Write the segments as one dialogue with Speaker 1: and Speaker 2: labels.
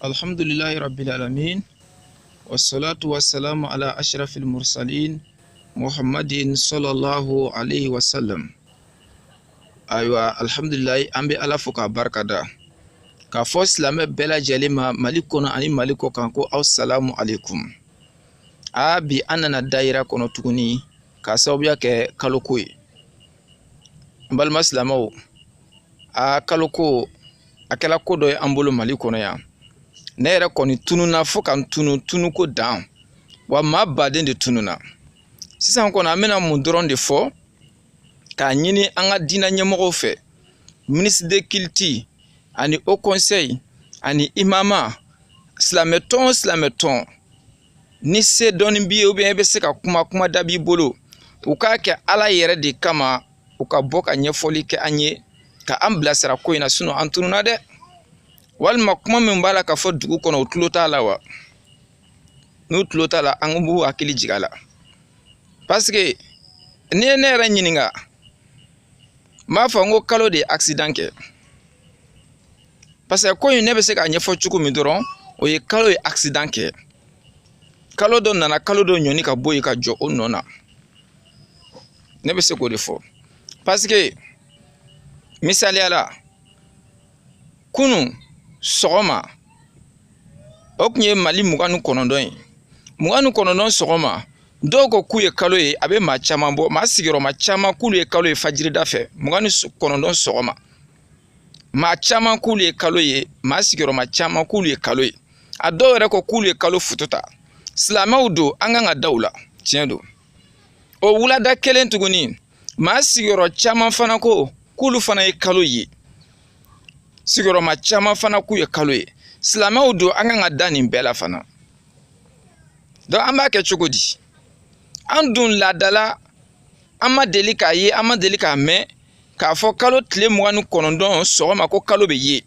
Speaker 1: Alhamdulillahi Rabbil Alamin. Wassalatu wassalamu ala ashrafil mursalin Muhammadin sallallahu alaihi wasallam. Aywa alhamdulillahi an bɛ Ala fo k'a barikada k'a fɔ silamɛ bɛɛ lajɛlen ma Mali kɔnɔ ani Mali kɔ kan ko assalamu alaikum. Bi an nana daayira kɔnɔ tuguni k'a sababuya kɛ kaloko ye. N balima silamɛw, kaloko a kɛla ko dɔ ye an bolo Mali kɔnɔ yan. Ne yɛrɛ kɔni tununa fo ka tunu ko dan, wa maa baden de tununa. Sisan kɔni an bɛna mun dɔrɔn de fɔ k'a ɲini an ka diinɛ ɲɛmɔgɔw fɛ, ministre de culte ani haut conseil ani imama, silamɛ tɔn ni se dɔɔni b'i ye ou bien i bɛ se ka kuma da b'i bolo, u k'a kɛ Ala yɛrɛ de kama, u ka bɔ ka ɲɛfɔli kɛ an ye ka an bilasira ko in na, sinon an tununa dɛ. Walima kuma min b'a la ka fɔ dugu kɔnɔ u tulo t'a la wa? N'u tulo t'a la, an b'u hakili jig'a la. Parce que n'i ye ne yɛrɛ ɲininka, n b'a fɔ n ko kalo de ye accident kɛ. Parce que ko in ne bɛ se k'a ɲɛfɔ cogo min dɔrɔn, o ye kalo ye accident kɛ. Kalo dɔ nana kalo dɔ ɲɔni ka bɔ yen ka jɔ o nɔ na. Ne bɛ se k'o de fɔ. Parce que misaliya la, kunun sɔgɔma o tun ye Mali 29 ye. 29 sɔgɔma dɔw ko k'u ye kalo ye, a bɛ maa caman bɔ, maa sigiyɔrɔma caman k'ulu ye kalo ye fajirida fɛ. 29 sɔgɔma maa caman k'ulu ye kalo ye, maa sigiyɔrɔma caman k'ulu ye kalo ye. A dɔw yɛrɛ ko k'ulu ye kalo fututa. Silamɛw don, an kan ka da u la, tiɲɛ don. O wulada kelen tuguni maa sigiyɔrɔ caman fana ko k'ulu fana ye kalo ye. Sigiyɔrɔma caman fana k'u ye kalo ye. Silamɛw don, an kan ka da nin bɛɛ la fana. Donc an b'a kɛ cogo di? An dun laadala, an ma deli k'a ye, an ma deli k'a mɛn k'a fɔ kalo tile 29 sɔgɔma ko kalo bɛ ye.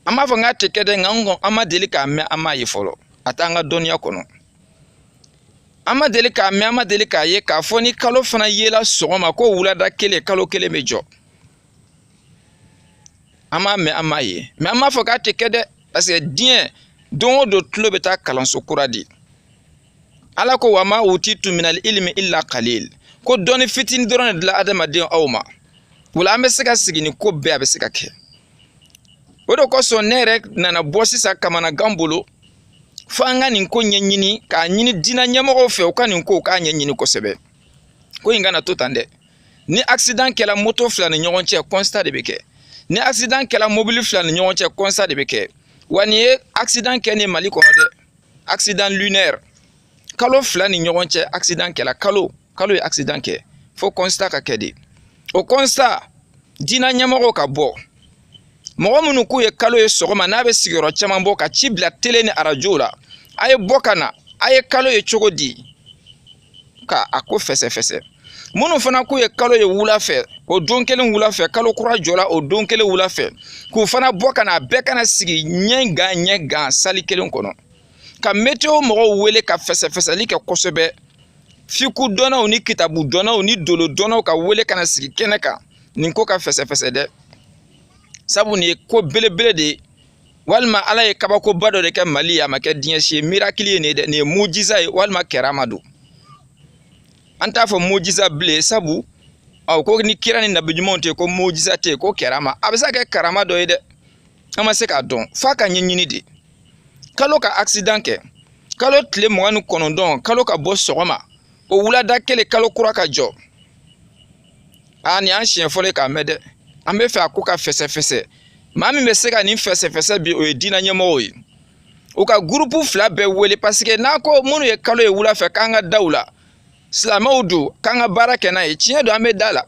Speaker 1: An b'a fɔ n k'a tɛ kɛ dɛ, nka an ma deli k'a mɛn, an m'a ye fɔlɔ. A t'an ka dɔnniya kɔnɔ. An ma deli k'a mɛn, an ma deli k'a ye k'a fɔ ni kalo fana yela sɔgɔma ko wulada kelen kalo kelen bɛ jɔ. An m'a mɛn, an m'a ye. Mais an m'a fɔ k'a tɛ kɛ dɛ, parce que diɲɛ don o don tulo bɛ taa kalanso kura di. Ala ko wa ma utitu minal ilmi illa qalil. Ko dɔnni fitinin dɔrɔn de dilan adamaden aw ma. Wala an bɛ se ka sigi ni ko bɛɛ a bɛ se ka kɛ. O de kosɔn ne yɛrɛ nana bɔ sisan kamanagan bolo fo an ka nin ko ɲɛɲini, k'a ɲini diinɛ ɲɛmɔgɔw fɛ u ka nin ko u k'a ɲɛɲini kosɛbɛ. Ko in kana to tan dɛ. Ni accident kɛla moto fila ni ɲɔgɔn cɛ, constat de bɛ kɛ. Ni accident kɛla mobile fila ni ɲɔgɔn cɛ, constat de bɛ kɛ. Wa nin ye accident kɛ ni Mali kɔnɔ dɛ. Accident lunaire. Kalo fila ni ɲɔgɔn cɛ accident kɛla, kalo ye accident kɛ. Fo constat ka kɛ de. O constat diinɛ ɲɛmɔgɔw ka bɔ. Mɔgɔ minnu k'u ye kalo ye sɔgɔma n'a bɛ sigiyɔrɔ caman bɔ ka ci bila télé ni arajo la, a ye bɔ ka na, a ye kalo ye cogo di? Ka a ko fɛsɛfɛsɛ. Minnu fana k'u ye kalo ye wula fɛ, o don kelen wula fɛ, kalo kura jɔla o don kelen wula fɛ, k'u fana bɔ ka na, bɛɛ kana sigi ɲɛ gan sali kelen kɔnɔ. Ka météo mɔgɔw wele ka fɛsɛfɛsɛli kɛ kosɛbɛ. Fiku dɔnnaw ni kitabu dɔnnaw ni dolo dɔnnaw ka wele kana sigi kɛnɛ kan. Nin ko ka fɛsɛfɛsɛ dɛ. Sabu nin ye ko belebele de ye. Walima Ala ye kabakoba dɔ de kɛ Mali ye, a ma kɛ diɲɛ si ye, miracle ye nin ye dɛ, nin ye mujiza ye walima kɛrama don. An t'a fɔ mujiza bilen, sabu ko ni kira ni nabi ɲumanw tɛ ko mujiza tɛ, ko kɛrama. A bɛ se ka kɛ karama dɔ ye dɛ. An ma se k'a dɔn, f'a ka ɲɛɲini de. Kalo ka accident kɛ, kalo tile 29, kalo ka bɔ sɔgɔma, o wulada kelen kalo kura ka jɔ. Nin y'an siɲɛ fɔlɔ ye k'a mɛn dɛ. An bɛ fɛ a ko ka fɛsɛfɛsɛ. Maa min bɛ se ka nin fɛsɛfɛsɛ bi o ye diinɛ ɲɛmɔgɔw ye. U ka groupe fila bɛɛ wele parce que n'a ko minnu ye kalo ye wula fɛ k'an ka da u la. Silamɛw don, k'an ka baara kɛ n'a ye. Tiɲɛ don an bɛ da la.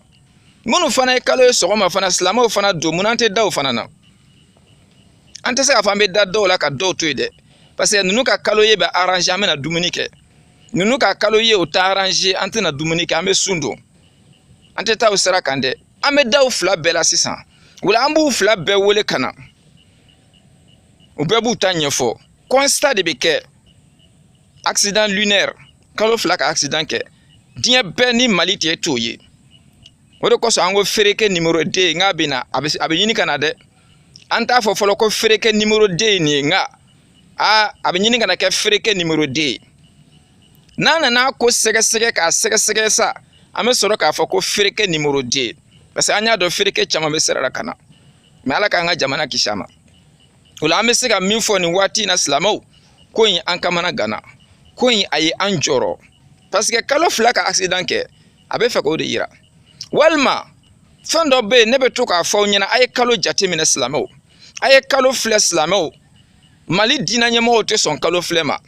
Speaker 1: Minnu fana ye kalo ye sɔgɔma fana, silamɛw fana don, mun an tɛ da o fana na? An tɛ se k'a fɔ an bɛ da dɔw la ka dɔw to yen dɛ. Parce que ninnu ka kalo ye bɛ arranger, an bɛna dumuni kɛ. Ninnu ka kalo ye o tɛ arranger, an tɛna dumuni kɛ, an bɛ sun don. An tɛ taa o sira kan dɛ. An bɛ da o fila bɛɛ la sisan. Wala an b'u fila bɛɛ wele ka na. U bɛɛ b'u ta ɲɛfɔ. Constat de bɛ kɛ. Accident lunaire. Kalo fila ka accident kɛ. Diɲɛ bɛɛ ni Mali tɛ t'o ye. O de kosɔn an ko fereke numéro 2 n k'a bɛ na, a bɛ ɲini ka na dɛ. anta fo folo ko fereke numéro 2 ni nga abi nyini kana ke fereke numéro 2 na ko sege ka sege sa ame soro ka fo ko fereke numéro 2 parce que anya do fereke chama be serara kana me ala ka nga jamana kishama ula ame sega minfo ni wati na slamo ko yin an kamana gana ko yin ayi anjoro parce que kalo flaka accident ke abe fa ko de yira walma fando be nebe to ka fo nyina ayi kalo jate mina slamo ayi kalo fle slamo mali dina nyemo te son kalo flema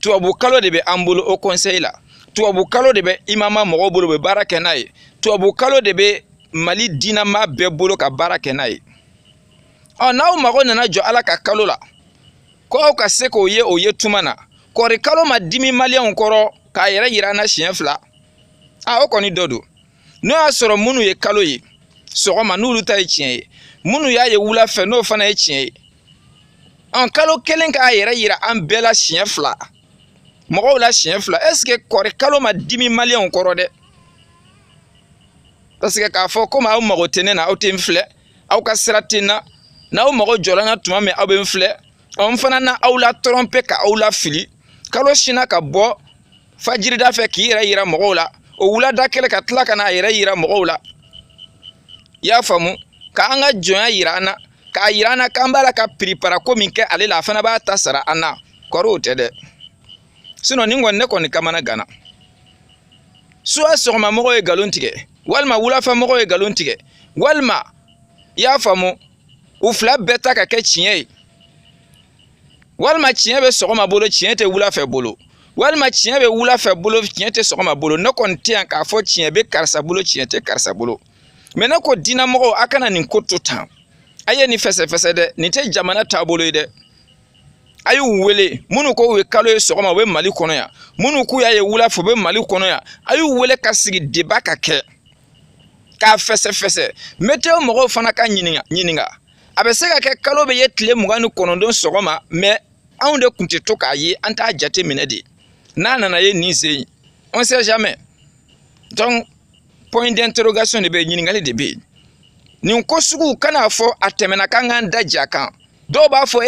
Speaker 1: to abu kalo de be ambulo au conseil la to abu kalo de be imama mo bolo be baraka nay to abu kalo de be mali dina ma be bolo ka baraka nay na mago nana jo ala ka kalo la ko ka se ko oye tumana ko re kalo ma dimi malian koro ka yira na chien fla o koni dodo no asoro munu ye kalo yi so ma nulu ta chien munu ya ye wula fe no fa na chien en kalo kelen ka yira an bela chien fla mo la chien fla est-ce que ko re kalo ma dimi malian koro de parce que ka fo ko ma mago tenena o tem fle au ka seratina na o mago jolanga tuma me aben fle on fana na aula trompe ka aula fili kalo shina ka bo fajiri da fe ki yira mago la o wula da kele ka tlaka na yira mago la ya famu ka anga joya yirana kambala ka prepara ko minke ale la fana ba tasara ana koro tede sino ningo ne ko ni kamana gana suwa sogma mago e galontige walma wula fa mago e galontige walma ya famu ufla beta ka ke chien walma chien be sogma bolo chien te wula fe bolo walma chien be wula fe bolo chien te sogma bolo no kon tian ka fo chien be karsa bolo chien te karsa bolo mena ko dina mo akana nin ko tutan aye ni fese de ni te jamana tabolo de ayu wele munu ko we kalo sogma we mali kono ya munu ku ya ye wula fo be mali kono ya ayu wele ka sigi debaka ke ka fese meteo mo fana ka nyininga abesega ke kalo be yetle mugani kono don sogma mais aunde kunte to ka yi anta jate minedi na ye ni sei on sait jamais donc point d'interrogation de be nyininga de be ni ko sugu kana fo atemena kanga ndaja kan do ba fo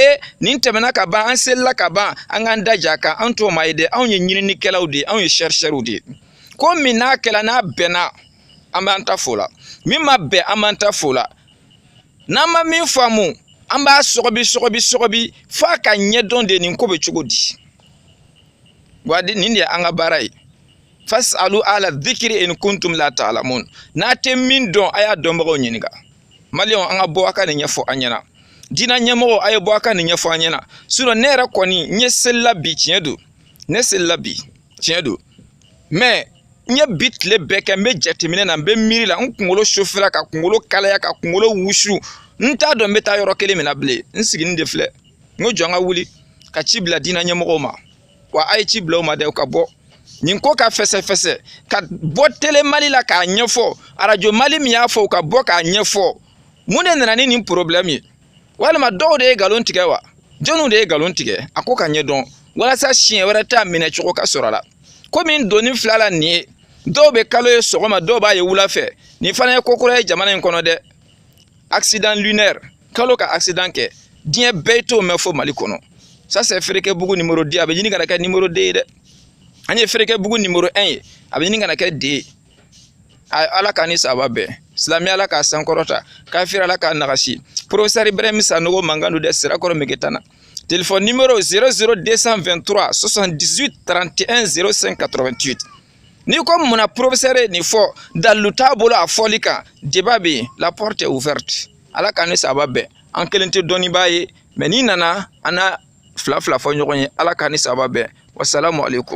Speaker 1: ni temena ka ba an sella ka ba an ndaja kan anto maide an nyini kelawde an chercherude ko mina kela na bena amanta fola mimma be amanta fola nama min famu amba sogobi fa ka nyedon de nin ko be chugodi wadi nindi anga barai fasalu ala dhikri in kuntum la ta'lamun na temin don aya dombo nyiniga malion anga bo aka ne nyefo anyana dina nyemo ayo bo aka ne nyefo anyana suro nera koni nyesella bi chiedo nesella bi chiedo mais nye bit le beke me jetimine na be miri la nkungolo chauffeur ka kungolo kala ya ka kungolo wushu nta do meta yoro kele mina ble nsigi nde fle ngo jonga wuli ka chibla dina nyemo ma wa ai chibla ma de ka bo nyinko ka fese ka bo tele mali la ka nyefo arajo mali mi afo ka bo ka nyefo mune na ni problem yi wala ma do de galon tigewa jonu de galon tige akoka nyedon wala sa chien wala ta mine choko ka sorala ko min doni flala ni do be kalo e sogoma do ba ye wula fe ni fana kokora jamana nkono de accident lunaire kalo ka accident ke dien beto me fo mali kono ça c'est freke bugu numéro 10 abe yini kana ka numéro 2 de anye freke bugu numéro 1 abe yini kana ka de ala kanisa ababe islami ala ka sankorota kafir ala ka nagashi professeur Ibrahim Sanogo mangando de sera koro megetana téléphone numéro 00223 78 31 05 88 ni comme mon professeur ni fo dans le tableau à folika debabe la porte est ouverte ala kanisa ababe en kelente doni baye mais ni nana ana fla fo nyogonye ala kanisa ababe wassalamu alaikum.